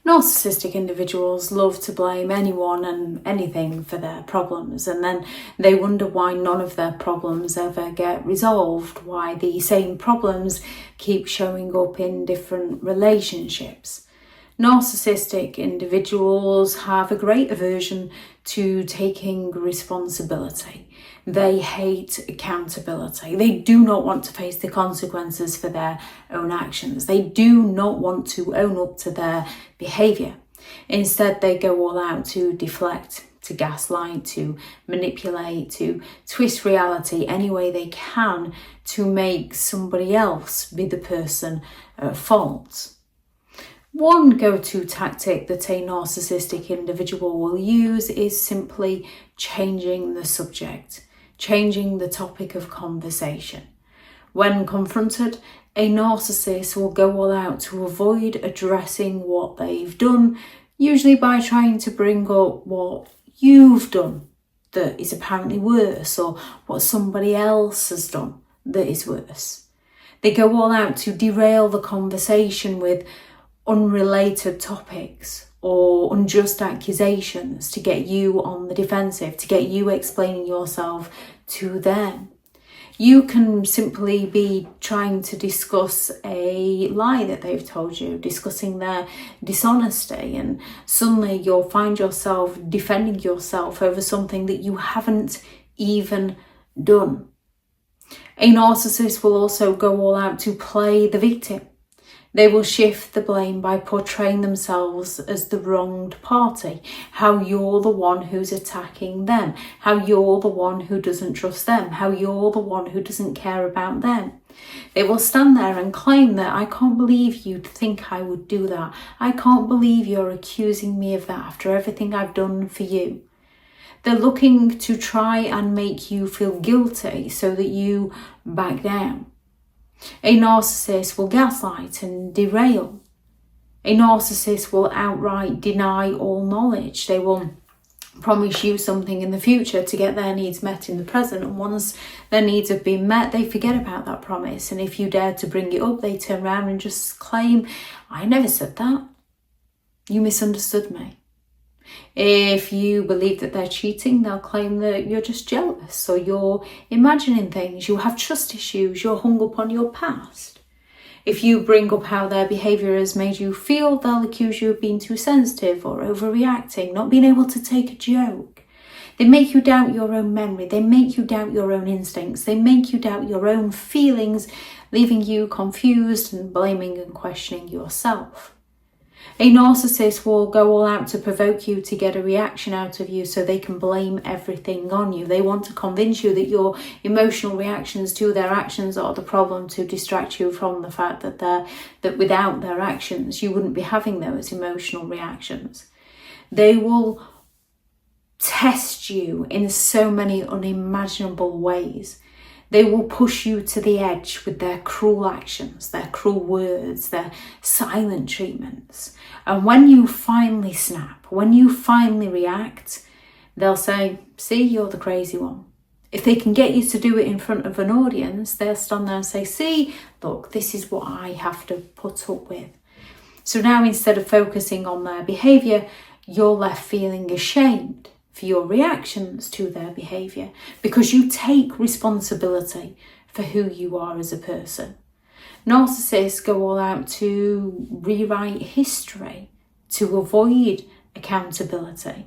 Narcissistic individuals love to blame anyone and anything for their problems, and then they wonder why none of their problems ever get resolved, why the same problems keep showing up in different relationships. Narcissistic individuals have a great aversion to taking responsibility. They hate accountability. They do not want to face the consequences for their own actions. They do not want to own up to their behaviour. Instead, they go all out to deflect, to gaslight, to manipulate, to twist reality any way they can to make somebody else be the person at fault. One go-to tactic that a narcissistic individual will use is simply changing the subject, changing the topic of conversation. When confronted, a narcissist will go all out to avoid addressing what they've done, usually by trying to bring up what you've done that is apparently worse, or what somebody else has done that is worse. They go all out to derail the conversation with unrelated topics or unjust accusations to get you on the defensive, to get you explaining yourself to them. You can simply be trying to discuss a lie that they've told you, discussing their dishonesty, and suddenly you'll find yourself defending yourself over something that you haven't even done. A narcissist will also go all out to play the victim. They will shift the blame by portraying themselves as the wronged party, how you're the one who's attacking them, how you're the one who doesn't trust them, how you're the one who doesn't care about them. They will stand there and claim that, I can't believe you'd think I would do that. I can't believe you're accusing me of that after everything I've done for you. They're looking to try and make you feel guilty so that you back down. A narcissist will gaslight and derail. A narcissist will outright deny all knowledge. They will promise you something in the future to get their needs met in the present, and once their needs have been met, they forget about that promise. And if you dare to bring it up, they turn around and just claim, I never said that. You misunderstood me. If you believe that they're cheating, they'll claim that you're just jealous, or you're imagining things, you have trust issues, you're hung up on your past. If you bring up how their behaviour has made you feel, they'll accuse you of being too sensitive or overreacting, not being able to take a joke. They make you doubt your own memory, they make you doubt your own instincts, they make you doubt your own feelings, leaving you confused and blaming and questioning yourself. A narcissist will go all out to provoke you to get a reaction out of you so they can blame everything on you. They want to convince you that your emotional reactions to their actions are the problem, to distract you from the fact that without their actions you wouldn't be having those emotional reactions. They will test you in so many unimaginable ways. They will push you to the edge with their cruel actions, their cruel words, their silent treatments. And when you finally snap, when you finally react, they'll say, see, you're the crazy one. If they can get you to do it in front of an audience, they'll stand there and say, see, look, this is what I have to put up with. So now instead of focusing on their behaviour, you're left feeling ashamed for your reactions to their behaviour, because you take responsibility for who you are as a person. Narcissists go all out to rewrite history, to avoid accountability,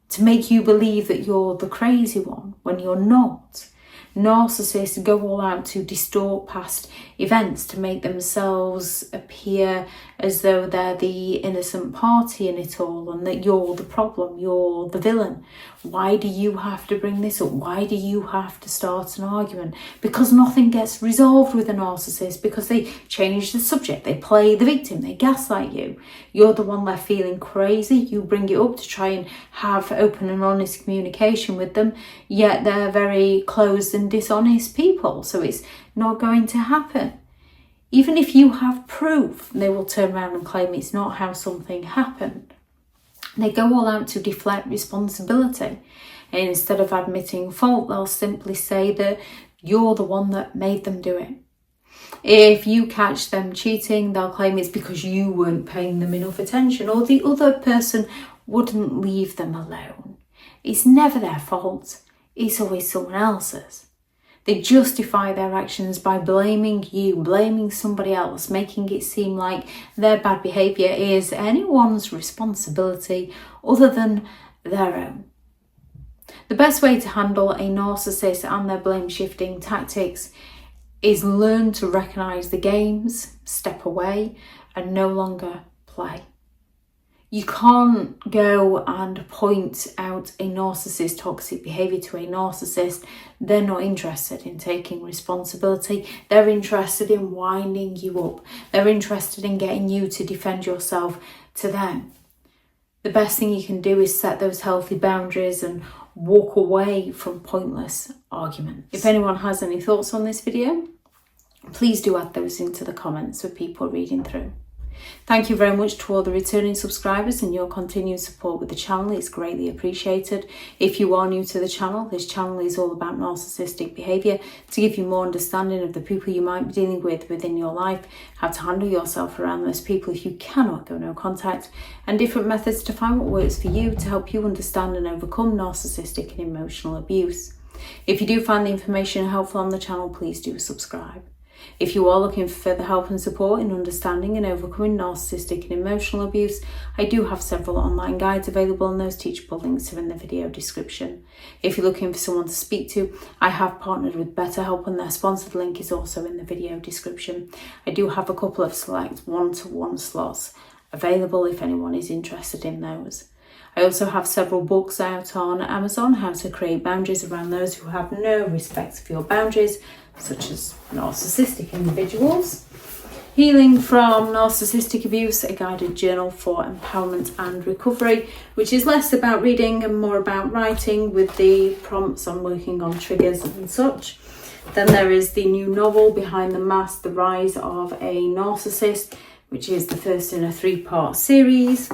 to make you believe that you're the crazy one when you're not. Narcissists go all out to distort past events, to make themselves appear as though they're the innocent party in it all and that you're the problem, you're the villain. Why do you have to bring this up? Why do you have to start an argument? Because nothing gets resolved with a narcissist, because they change the subject, they play the victim, they gaslight you. You're the one left feeling crazy. You bring it up to try and have open and honest communication with them, yet they're very closed and dishonest people, so it's not going to happen. Even if you have proof, they will turn around and claim it's not how something happened. They go all out to deflect responsibility, and instead of admitting fault, they'll simply say that you're the one that made them do it. If you catch them cheating, they'll claim it's because you weren't paying them enough attention, or the other person wouldn't leave them alone. It's never their fault. It's always someone else's. They justify their actions by blaming you, blaming somebody else, making it seem like their bad behaviour is anyone's responsibility other than their own. The best way to handle a narcissist and their blame-shifting tactics is learn to recognise the games, step away, and no longer play. You can't go and point out a narcissist's toxic behaviour to a narcissist. They're not interested in taking responsibility. They're interested in winding you up. They're interested in getting you to defend yourself to them. The best thing you can do is set those healthy boundaries and walk away from pointless arguments. If anyone has any thoughts on this video, please do add those into the comments for people reading through. Thank you very much to all the returning subscribers, and your continued support with the channel is greatly appreciated. If you are new to the channel, this channel is all about narcissistic behaviour to give you more understanding of the people you might be dealing with within your life, how to handle yourself around those people if you cannot go no contact, and different methods to find what works for you to help you understand and overcome narcissistic and emotional abuse. If you do find the information helpful on the channel, please do subscribe. If you are looking for further help and support in understanding and overcoming narcissistic and emotional abuse, I do have several online guides available, and those teachable links are in the video description. If you're looking for someone to speak to, I have partnered with BetterHelp, and their sponsored link is also in the video description. I do have a couple of select one-to-one slots available if anyone is interested in those. I also have several books out on Amazon, how to create boundaries around those who have no respect for your boundaries, such as narcissistic individuals. Healing from Narcissistic Abuse, a guided journal for empowerment and recovery, which is less about reading and more about writing with the prompts on working on triggers and such. Then there is the new novel, Behind the Mask, The Rise of a Narcissist, which is the first in a 3-part series.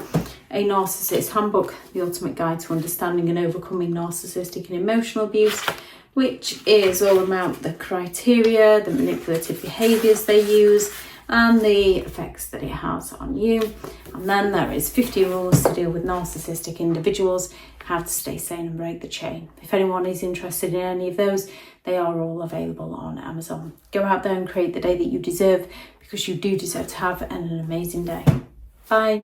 A Narcissists Handbook, the ultimate guide to understanding and overcoming narcissistic and emotional abuse, which is all about the criteria, the manipulative behaviours they use, and the effects that it has on you. And then there is 50 rules to deal with narcissistic individuals, how to stay sane and break the chain. If anyone is interested in any of those, they are all available on Amazon. Go out there and create the day that you deserve, because you do deserve to have an amazing day. Bye.